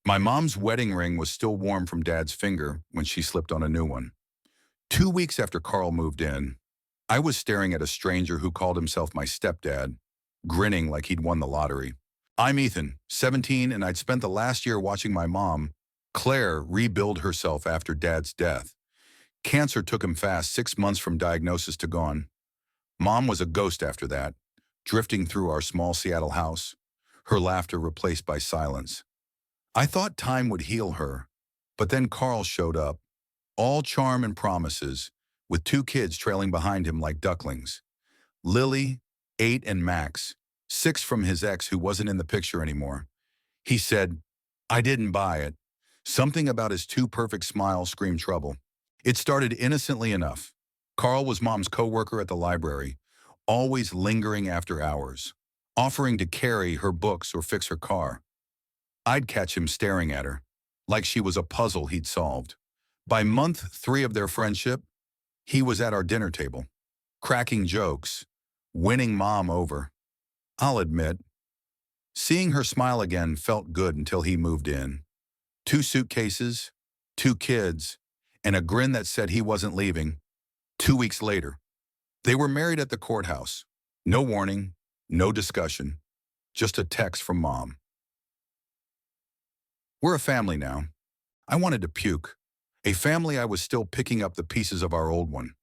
My mom's wedding ring was still warm from Dad's finger when she slipped on a new one. 2 weeks after Carl moved in, I was staring at a stranger who called himself my stepdad, grinning like he'd won the lottery. I'm Ethan, 17, and I'd spent the last year watching my mom, Claire, rebuild herself after Dad's death. Cancer took him fast, 6 months from diagnosis to gone. Mom was a ghost after that, drifting through our small Seattle house, her laughter replaced by silence. I thought time would heal her, but then Carl showed up, all charm and promises, with 2 kids trailing behind him like ducklings. Lily, 8, and Max, 6 from his ex who wasn't in the picture anymore. He said, I didn't buy it. Something about his too perfect smile screamed trouble. It started innocently enough. Carl was Mom's coworker at the library, always lingering after hours, offering to carry her books or fix her car. I'd catch him staring at her, like she was a puzzle he'd solved. By month 3 of their friendship, he was at our dinner table, cracking jokes, winning Mom over. I'll admit, seeing her smile again felt good until he moved in. 2 suitcases, 2 kids, and a grin that said he wasn't leaving. 2 weeks later, they were married at the courthouse. No warning, no discussion, just a text from Mom. We're a family now. I wanted to puke. A family I was still picking up the pieces of our old one.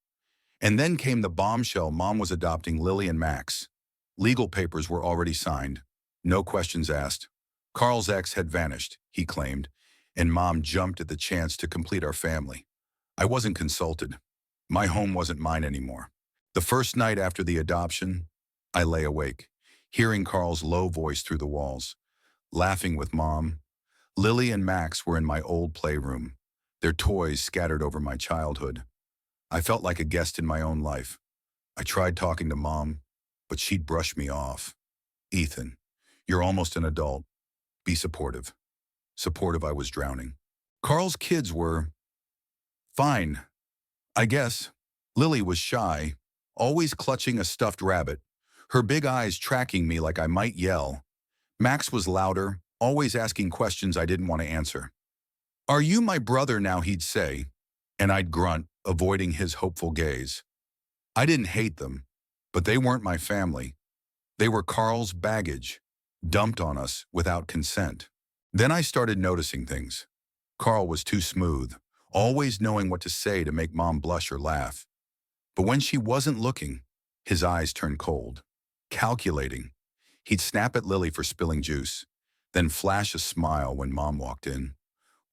And then came the bombshell: Mom was adopting Lily and Max. Legal papers were already signed. No questions asked. Carl's ex had vanished, he claimed, and Mom jumped at the chance to complete our family. I wasn't consulted. My home wasn't mine anymore. The first night after the adoption, I lay awake, hearing Carl's low voice through the walls, laughing with Mom. Lily and Max were in my old playroom, their toys scattered over my childhood. I felt like a guest in my own life. I tried talking to Mom, but she'd brush me off. Ethan, you're almost an adult. Be supportive. Supportive I was drowning. Carl's kids were fine, I guess. Lily was shy, always clutching a stuffed rabbit, her big eyes tracking me like I might yell. Max was louder, always asking questions I didn't want to answer. Are you my brother now, he'd say, and I'd grunt, avoiding his hopeful gaze. I didn't hate them, but they weren't my family. They were Carl's baggage, dumped on us without consent. Then I started noticing things. Carl was too smooth, always knowing what to say to make Mom blush or laugh. But when she wasn't looking, his eyes turned cold, calculating. He'd snap at Lily for spilling juice, then flash a smile when Mom walked in.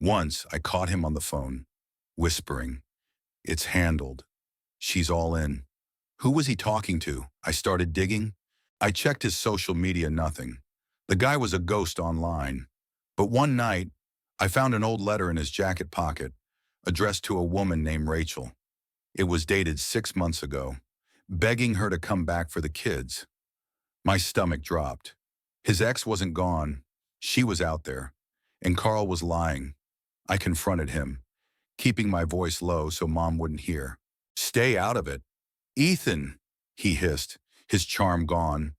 Once, I caught him on the phone, whispering, "It's handled. She's all in." Who was he talking to? I started digging. I checked his social media, nothing. The guy was a ghost online. But one night, I found an old letter in his jacket pocket, addressed to a woman named Rachel. It was dated 6 months ago, begging her to come back for the kids. My stomach dropped. His ex wasn't gone. She was out there, and Carl was lying. I confronted him, keeping my voice low so Mom wouldn't hear. Stay out of it. Ethan, he hissed, his charm gone.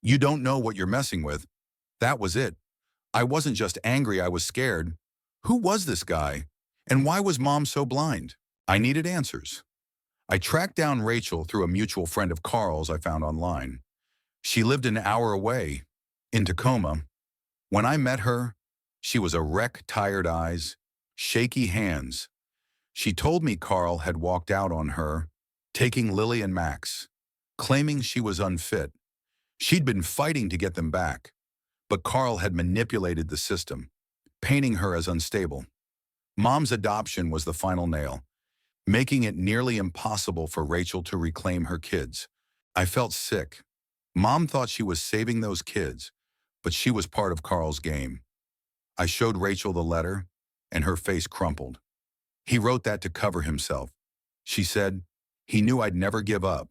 You don't know what you're messing with. That was it. I wasn't just angry, I was scared. Who was this guy? And why was Mom so blind? I needed answers. I tracked down Rachel through a mutual friend of Carl's I found online. She lived an hour away, in Tacoma. When I met her, she was a wreck, tired eyes, shaky hands. She told me Carl had walked out on her, taking Lily and Max, claiming she was unfit. She'd been fighting to get them back, but Carl had manipulated the system, painting her as unstable. Mom's adoption was the final nail, making it nearly impossible for Rachel to reclaim her kids. I felt sick. Mom thought she was saving those kids, but she was part of Carl's game. I showed Rachel the letter, and her face crumpled. He wrote that to cover himself. She said, he knew I'd never give up.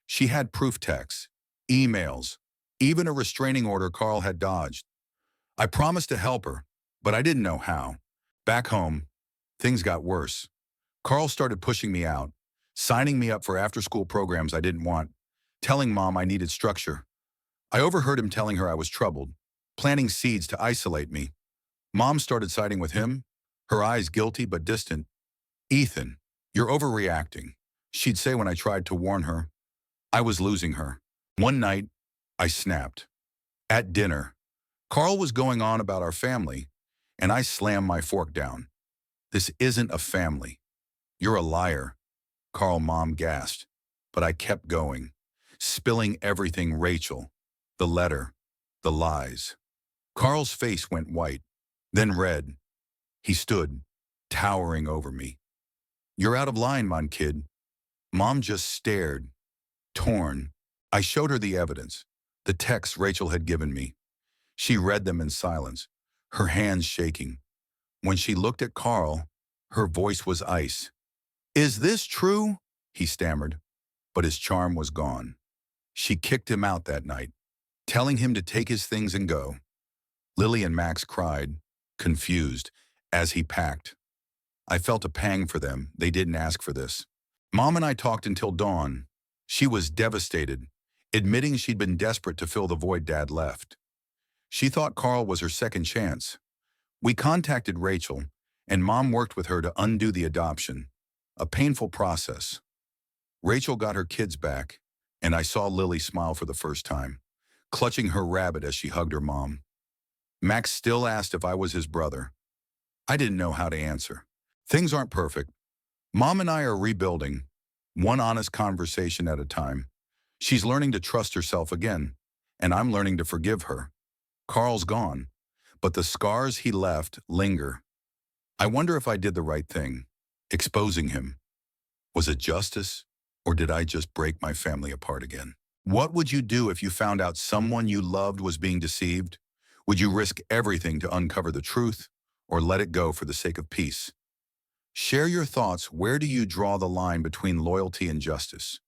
She had proof texts, emails, even a restraining order Carl had dodged. I promised to help her, but I didn't know how. Back home, things got worse. Carl started pushing me out, signing me up for after-school programs I didn't want, telling Mom I needed structure. I overheard him telling her I was troubled, planting seeds to isolate me. Mom started siding with him, her eyes guilty but distant. Ethan, you're overreacting, she'd say when I tried to warn her. I was losing her. One night, I snapped. At dinner, Carl was going on about our family, and I slammed my fork down. This isn't a family. You're a liar, Carl Mom gasped. But I kept going, spilling everything Rachel, the letter, the lies. Carl's face went white, then red. He stood, towering over me. You're out of line, mon kid. Mom just stared, torn. I showed her the evidence, the texts Rachel had given me. She read them in silence, her hands shaking. When she looked at Carl, her voice was ice. Is this true? He stammered, but his charm was gone. She kicked him out that night, telling him to take his things and go. Lily and Max cried, confused, as he packed. I felt a pang for them. They didn't ask for this. Mom and I talked until dawn. She was devastated, admitting she'd been desperate to fill the void Dad left. She thought Carl was her second chance. We contacted Rachel, and Mom worked with her to undo the adoption, a painful process. Rachel got her kids back, and I saw Lily smile for the first time, clutching her rabbit as she hugged her mom. Max still asked if I was his brother. I didn't know how to answer. Things aren't perfect. Mom and I are rebuilding, one honest conversation at a time. She's learning to trust herself again, and I'm learning to forgive her. Carl's gone, but the scars he left linger. I wonder if I did the right thing, exposing him. Was it justice, or did I just break my family apart again? What would you do if you found out someone you loved was being deceived? Would you risk everything to uncover the truth, or let it go for the sake of peace? Share your thoughts. Where do you draw the line between loyalty and justice?